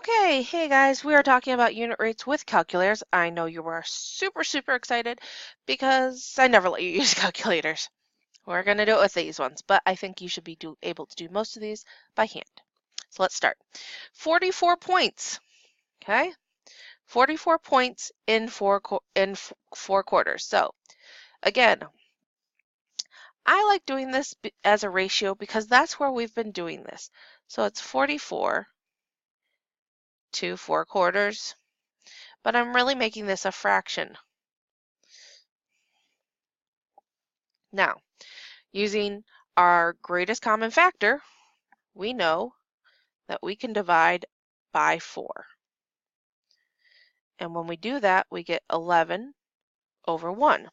Okay, hey guys, we are talking about unit rates with calculators. I know you are super excited because I never let you use calculators. We're going to do it with these ones, but I think you should be able to do most of these by hand. So let's start. 44 points, okay? 44 points in four quarters. So again, I like doing this as a ratio because that's where we've been doing this. So it's 44 to 4 quarters. But I'm really making this a fraction. Now, using our greatest common factor, we know that we can divide by 4. And when we do that, we get 11 over 1,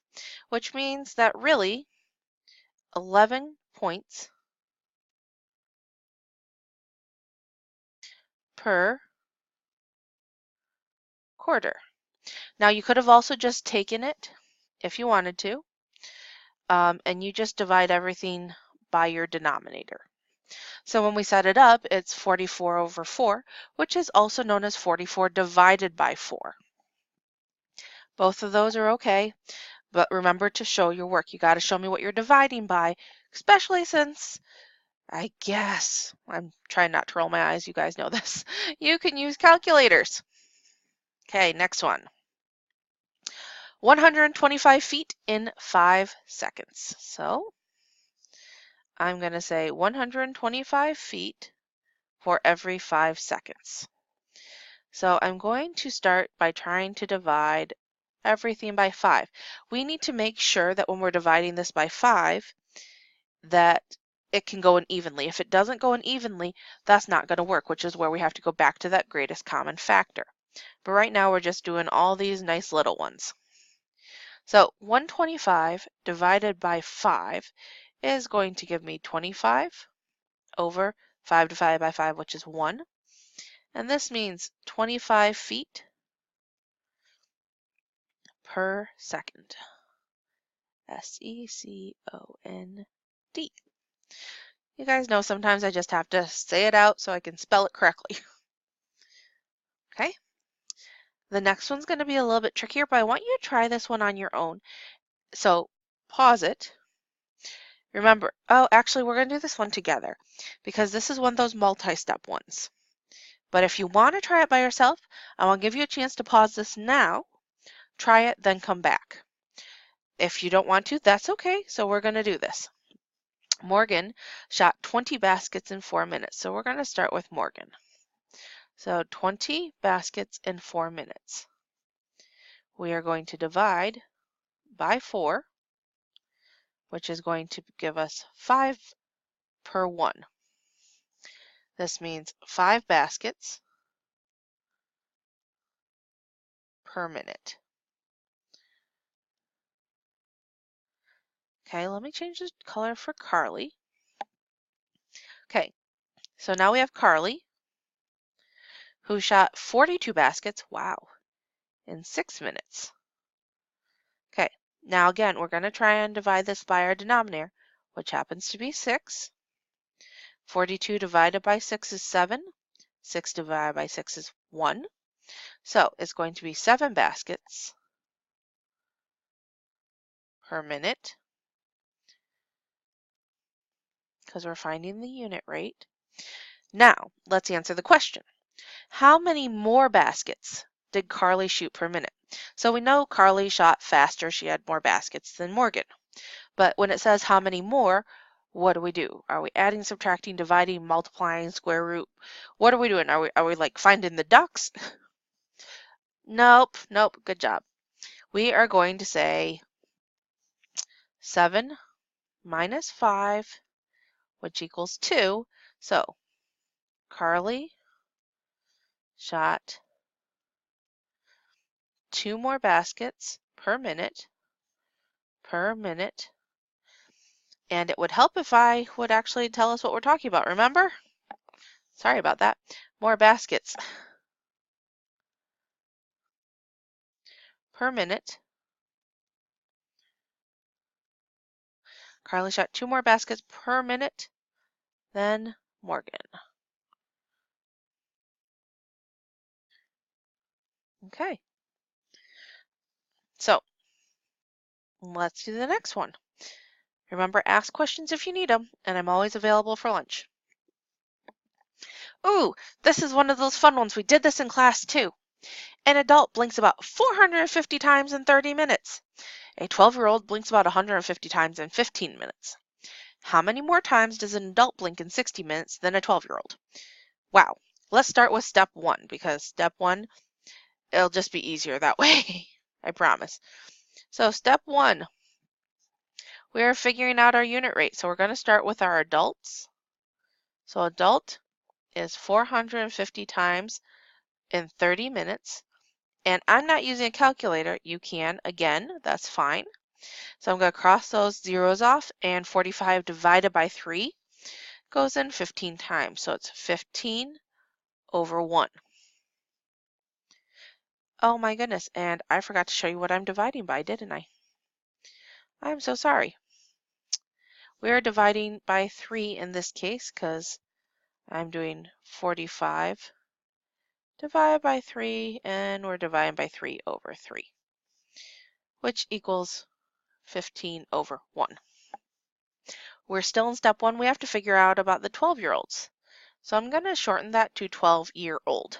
which means that really 11 points per quarter. Now, you could have also just taken it if you wanted to, and you just divide everything by your denominator. So when we set it up, it's 44 over 4, which is also known as 44 divided by 4. Both of those are okay, but remember to show your work. You got to show me what you're dividing by, especially since, I guess, I'm trying not to roll my eyes, you guys know this, you can use calculators. Okay, next one. 125 feet in 5 seconds. So I'm going to say 125 feet for every 5 seconds. So I'm going to start by trying to divide everything by 5. We need to make sure that when we're dividing this by 5 that it can go in evenly. If it doesn't go in evenly, that's not going to work, which is where we have to go back to that greatest common factor. But right now we're just doing all these nice little ones. So 125 divided by 5 is going to give me 25 over 5 divided by 5, which is 1. And this means 25 feet per second. S-E-C-O-N-D. You guys know sometimes I just have to say it out so I can spell it correctly. Okay? The next one's going to be a little bit trickier, but I want you to try this one on your own. So pause it. Remember, oh, actually, we're going to do this one together because this is one of those multi-step ones. But if you want to try it by yourself, I want to give you a chance to pause this now, try it, then come back. If you don't want to, that's okay. So we're going to do this. Morgan shot 20 baskets in 4 minutes. So we're going to start with Morgan. So 20 baskets in 4 minutes. We are going to divide by 4, which is going to give us 5 per 1. This means 5 baskets per minute. Okay, let me change the color for Carly. Okay, so now we have Carly, who shot 42 baskets, wow, in 6 minutes. Okay, now again, we're going to try and divide this by our denominator, which happens to be 6. 42 divided by 6 is 7. 6 divided by 6 is 1. So it's going to be 7 baskets per minute because we're finding the unit rate. Now, let's answer the question. How many more baskets did Carly shoot per minute? So we know Carly shot faster. She had more baskets than Morgan. But when it says how many more, what do we do? Are we adding, subtracting, dividing, multiplying, square root? What are we doing? Are we like finding the ducks? Nope. Good job. We are going to say 7 minus 5, which equals 2. So Carly shot 2 more baskets per minute, and it would help if I would actually tell us what we're talking about, remember? Sorry about that. More baskets per minute. Carly shot 2 more baskets per minute than Morgan. Okay. So let's do the next one. Remember, ask questions if you need them, and I'm always available for lunch. Ooh, this is one of those fun ones. We did this in class too. An adult blinks about 450 times in 30 minutes. A 12-year-old blinks about 150 times in 15 minutes. How many more times does an adult blink in 60 minutes than a 12-year-old? Wow. Let's start with step 1 because step 1, it'll just be easier that way. I promise. So step 1, we are figuring out our unit rate. So we're going to start with our adults. So adult is 450 times in 30 minutes. And I'm not using a calculator. You can, again, that's fine. So I'm going to cross those zeros off, and 45 divided by 3 goes in 15 times. So it's 15 over 1. Oh my goodness, and I forgot to show you what I'm dividing by, didn't I? I'm so sorry. We are dividing by 3 in this case because I'm doing 45 divided by 3, and we're dividing by 3 over 3, which equals 15 over 1. We're still in step 1. We have to figure out about the 12-year-olds. So I'm going to shorten that to 12-year-old.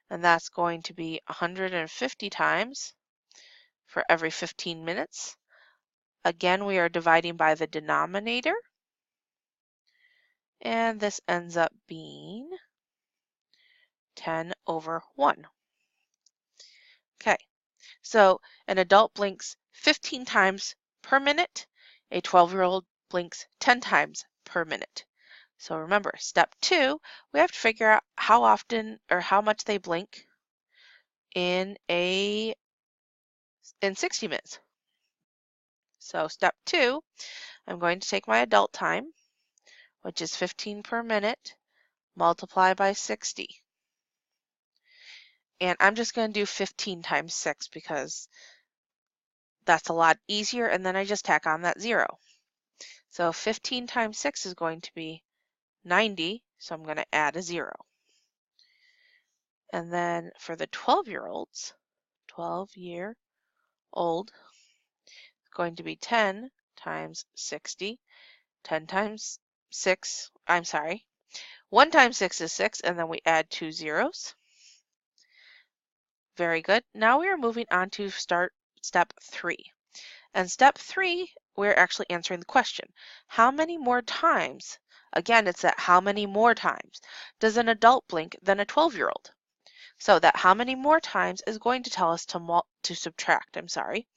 And that's going to be 150 times for every 15 minutes. Again, we are dividing by the denominator. And this ends up being 10 over 1. Okay, so an adult blinks 15 times per minute. A 12-year-old blinks 10 times per minute. So remember, step 2, we have to figure out how often or how much they blink in 60 minutes. So step 2, I'm going to take my adult time, which is 15 per minute, multiply by 60. And I'm just going to do 15 times 6 because that's a lot easier, and then I just tack on that 0. So 15 times 6 is going to be 90, so I'm going to add a 0. And then for the 12-year-olds, 12-year-old, it's going to be 10 times 60. 10 times 6, I'm sorry, 1 times 6 is 6, and then we add 2 zeros. Very good. Now we are moving on to start step 3. And step 3, we're actually answering the question. How many more times, again, it's that how many more times, does an adult blink than a 12-year-old? So that how many more times is going to tell us to subtract, I'm sorry.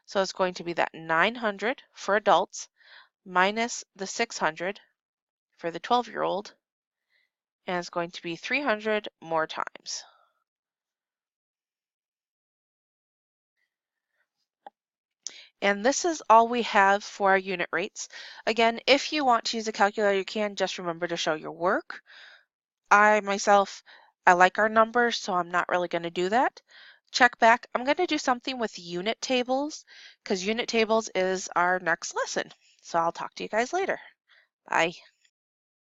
So it's going to be that 900 for adults minus the 600 for the 12-year-old, and it's going to be 300 more times. And this is all we have for our unit rates. Again, if you want to use a calculator, you can. Just remember to show your work. I like our numbers, so I'm not really going to do that. Check back. I'm going to do something with unit tables because unit tables is our next lesson. So I'll talk to you guys later. Bye.